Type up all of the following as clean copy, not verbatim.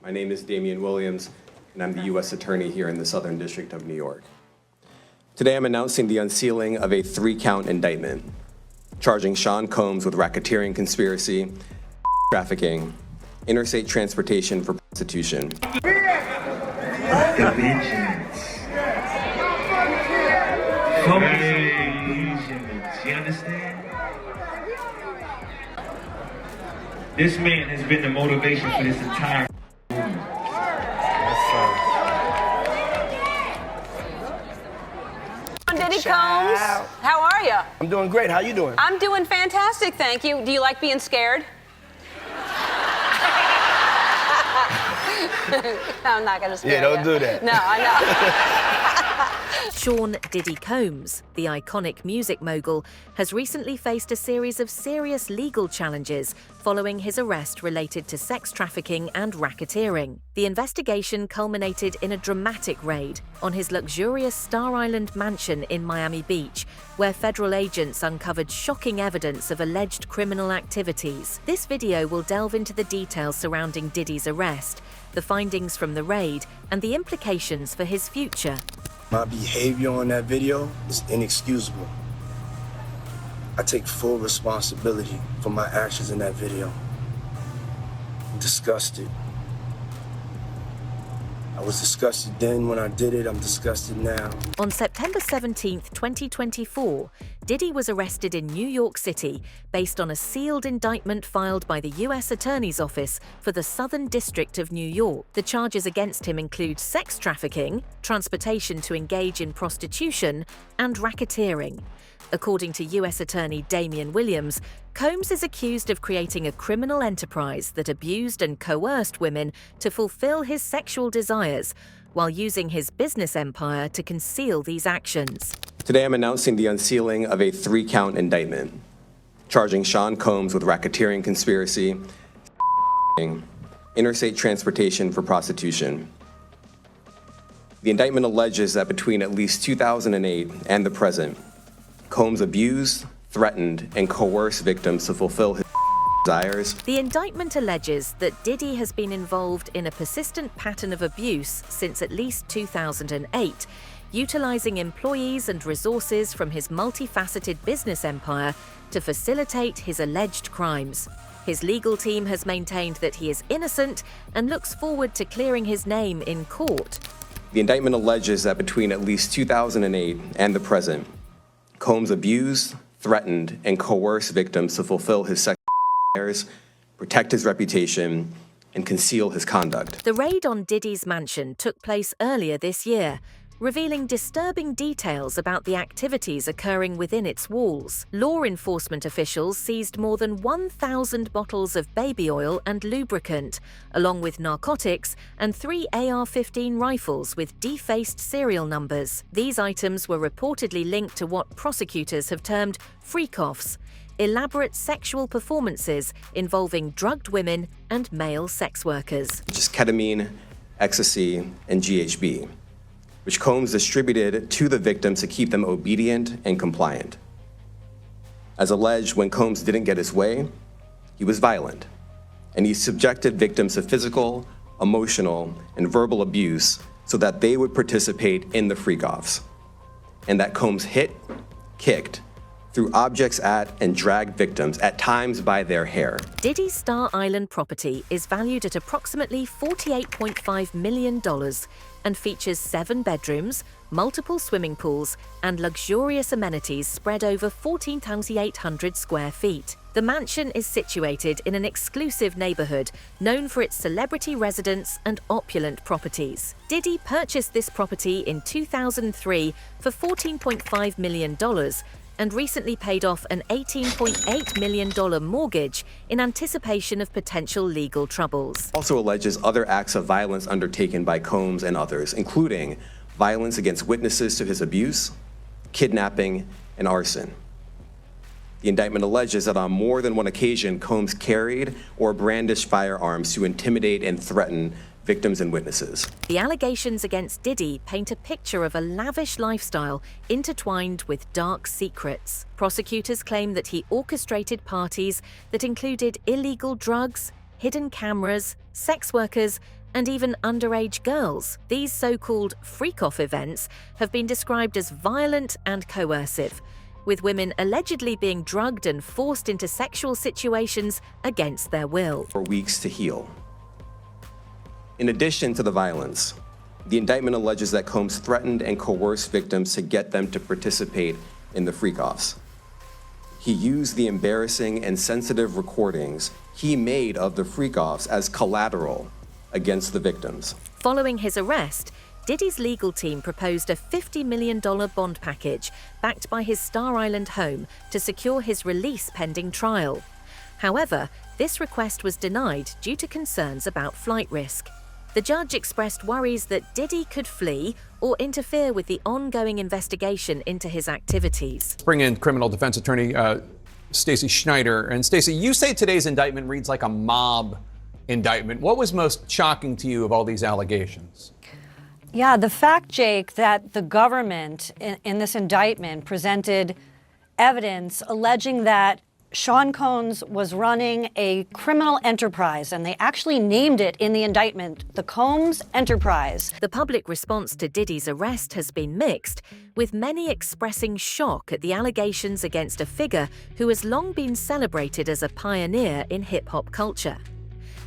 My name is Damian Williams, and I'm the U.S. Attorney here in the Southern District of New York. Today, I'm announcing the unsealing of a 3-count indictment, charging Sean Combs with racketeering conspiracy, trafficking, interstate transportation for prostitution. You understand? This man has been the motivation for this entire movement. Diddy Combs, how are you? I'm doing great. How you doing? I'm doing fantastic, thank you. Do you like being scared? No, I'm not gonna scare you. Yeah, don't do that. No, I know. Sean Diddy Combs, the iconic music mogul, has recently faced a series of serious legal challenges following his arrest related to sex trafficking and racketeering. The investigation culminated in a dramatic raid on his luxurious Star Island mansion in Miami Beach, where federal agents uncovered shocking evidence of alleged criminal activities. This video will delve into the details surrounding Diddy's arrest, the findings from the raid, and the implications for his future. My behavior on that video is inexcusable. I take full responsibility for my actions in that video. I'm disgusted. I was disgusted then when I did it. I'm disgusted now. On September 17, 2024, Diddy was arrested in New York City based on a sealed indictment filed by the U.S. Attorney's Office for the Southern District of New York. The charges against him include sex trafficking, transportation to engage in prostitution, and racketeering. According to U.S. Attorney Damian Williams, Combs is accused of creating a criminal enterprise that abused and coerced women to fulfill his sexual desires, while using his business empire to conceal these actions. Today, I'm announcing the unsealing of a 3-count indictment, charging Sean Combs with racketeering conspiracy, interstate transportation for prostitution. The indictment alleges that between at least 2008 and the present, Combs abused, threatened, and coerced victims to fulfill his desires. The indictment alleges that Diddy has been involved in a persistent pattern of abuse since at least 2008, utilizing employees and resources from his multifaceted business empire to facilitate his alleged crimes. His legal team has maintained that he is innocent and looks forward to clearing his name in court. The indictment alleges that between at least 2008 and the present, Combs abused, threatened, and coerced victims to fulfill his sexual desires, protect his reputation, and conceal his conduct. The raid on Diddy's mansion took place earlier this year, revealing disturbing details about the activities occurring within its walls. Law enforcement officials seized more than 1,000 bottles of baby oil and lubricant, along with narcotics and 3 AR-15 rifles with defaced serial numbers. These items were reportedly linked to what prosecutors have termed freak-offs, elaborate sexual performances involving drugged women and male sex workers. Which is ketamine, ecstasy, and GHB, which Combs distributed to the victims to keep them obedient and compliant. As alleged, when Combs didn't get his way, he was violent, and he subjected victims to physical, emotional, and verbal abuse so that they would participate in the freak-offs, and that Combs hit, kicked, threw objects at, and dragged victims, at times by their hair. Diddy's Star Island property is valued at approximately $48.5 million and features 7 bedrooms, multiple swimming pools, and luxurious amenities spread over 14,800 square feet. The mansion is situated in an exclusive neighborhood known for its celebrity residence and opulent properties. Diddy purchased this property in 2003 for $14.5 million and recently paid off an $18.8 million mortgage in anticipation of potential legal troubles. Also alleges other acts of violence undertaken by Combs and others, including violence against witnesses to his abuse, kidnapping, and arson. The indictment alleges that on more than one occasion, Combs carried or brandished firearms to intimidate and threaten victims and witnesses. The allegations against Diddy paint a picture of a lavish lifestyle intertwined with dark secrets. Prosecutors claim that he orchestrated parties that included illegal drugs, hidden cameras, sex workers, and even underage girls. These so-called freak-off events have been described as violent and coercive, with women allegedly being drugged and forced into sexual situations against their will. For weeks to heal. In addition to the violence, the indictment alleges that Combs threatened and coerced victims to get them to participate in the freak-offs. He used the embarrassing and sensitive recordings he made of the freak-offs as collateral against the victims. Following his arrest, Diddy's legal team proposed a $50 million bond package backed by his Star Island home to secure his release pending trial. However, this request was denied due to concerns about flight risk. The judge expressed worries that Diddy could flee or interfere with the ongoing investigation into his activities. Bring in criminal defense attorney Stacey Schneider. And Stacey, you say today's indictment reads like a mob indictment. What was most shocking to you of all these allegations? Yeah, the fact, Jake, that the government in this indictment presented evidence alleging that Sean Combs was running a criminal enterprise, and they actually named it in the indictment, the Combs Enterprise. The public response to Diddy's arrest has been mixed, with many expressing shock at the allegations against a figure who has long been celebrated as a pioneer in hip-hop culture.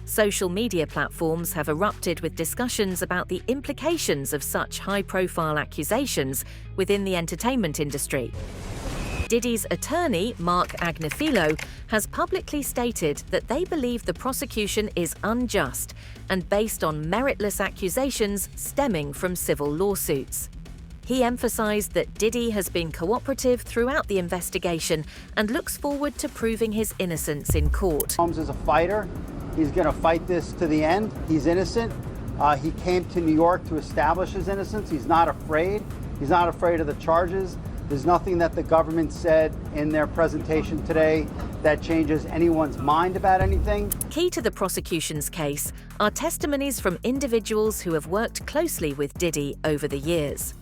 Social media platforms have erupted with discussions about the implications of such high-profile accusations within the entertainment industry. Diddy's attorney, Mark Agnifilo, has publicly stated that they believe the prosecution is unjust and based on meritless accusations stemming from civil lawsuits. He emphasized that Diddy has been cooperative throughout the investigation and looks forward to proving his innocence in court. Combs is a fighter. He's going to fight this to the end. He's innocent. He came to New York to establish his innocence. He's not afraid. He's not afraid of the charges. There's nothing that the government said in their presentation today that changes anyone's mind about anything. Key to the prosecution's case are testimonies from individuals who have worked closely with Diddy over the years.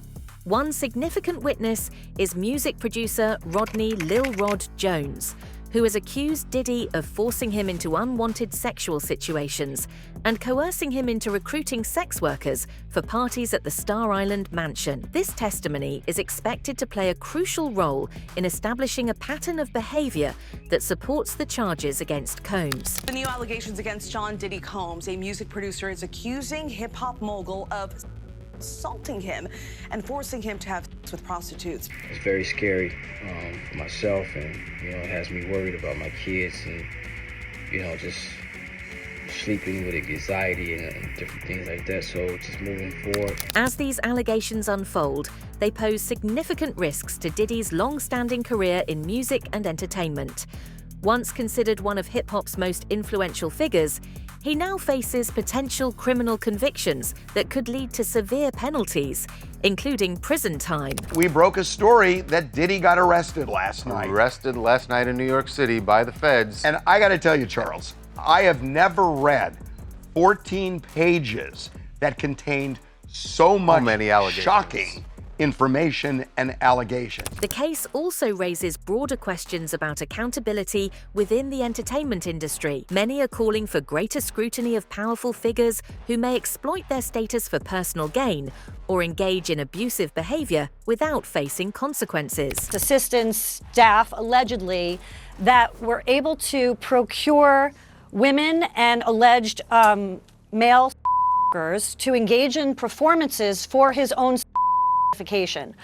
One significant witness is music producer Rodney Lil Rod Jones, who has accused Diddy of forcing him into unwanted sexual situations and coercing him into recruiting sex workers for parties at the Star Island mansion. This testimony is expected to play a crucial role in establishing a pattern of behavior that supports the charges against Combs. The new allegations against Sean Diddy Combs, a music producer, is accusing hip-hop mogul of assaulting him and forcing him to have sex with prostitutes. It's very scary for myself, and it has me worried about my kids, and just sleeping with anxiety and different things like that. So just moving forward. As these allegations unfold, they pose significant risks to Diddy's long-standing career in music and entertainment. Once considered one of hip-hop's most influential figures, he now faces potential criminal convictions that could lead to severe penalties, including prison time. We broke a story that Diddy got arrested last night. Arrested last night in New York City by the feds. And I gotta tell you, Charles, I have never read 14 pages that contained so many shocking information and allegations. The case also raises broader questions about accountability within the entertainment industry. Many are calling for greater scrutiny of powerful figures who may exploit their status for personal gain or engage in abusive behavior without facing consequences. Assistants, staff, allegedly, that were able to procure women and alleged male to engage in performances for his own gratification.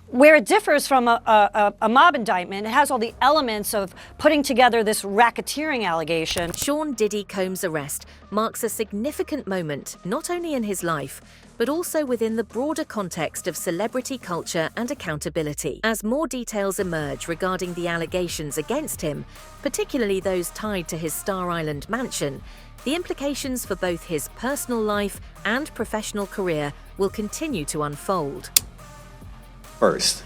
Where it differs from a mob indictment, it has all the elements of putting together this racketeering allegation. Sean Diddy Combs' arrest marks a significant moment, not only in his life, but also within the broader context of celebrity culture and accountability. As more details emerge regarding the allegations against him, particularly those tied to his Star Island mansion, the implications for both his personal life and professional career will continue to unfold. First,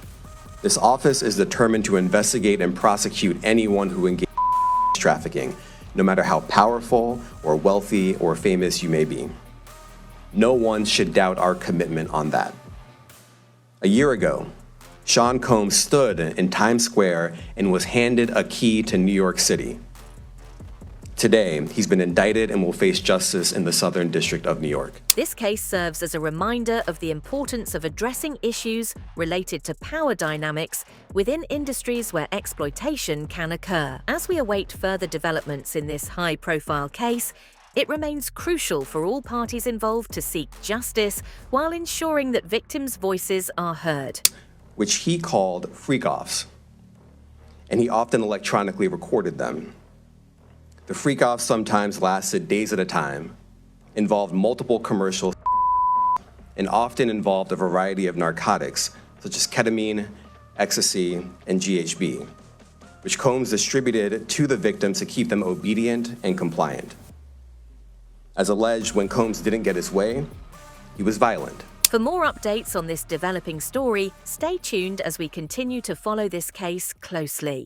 this office is determined to investigate and prosecute anyone who engages in trafficking, no matter how powerful or wealthy or famous you may be. No one should doubt our commitment on that. A year ago, Sean Combs stood in Times Square and was handed a key to New York City. Today, he's been indicted and will face justice in the Southern District of New York. This case serves as a reminder of the importance of addressing issues related to power dynamics within industries where exploitation can occur. As we await further developments in this high-profile case, it remains crucial for all parties involved to seek justice while ensuring that victims' voices are heard. Which he called freak-offs, and he often electronically recorded them. The freak-offs sometimes lasted days at a time, involved multiple commercials, and often involved a variety of narcotics, such as ketamine, ecstasy, and GHB, which Combs distributed to the victims to keep them obedient and compliant. As alleged, when Combs didn't get his way, he was violent. For more updates on this developing story, stay tuned as we continue to follow this case closely.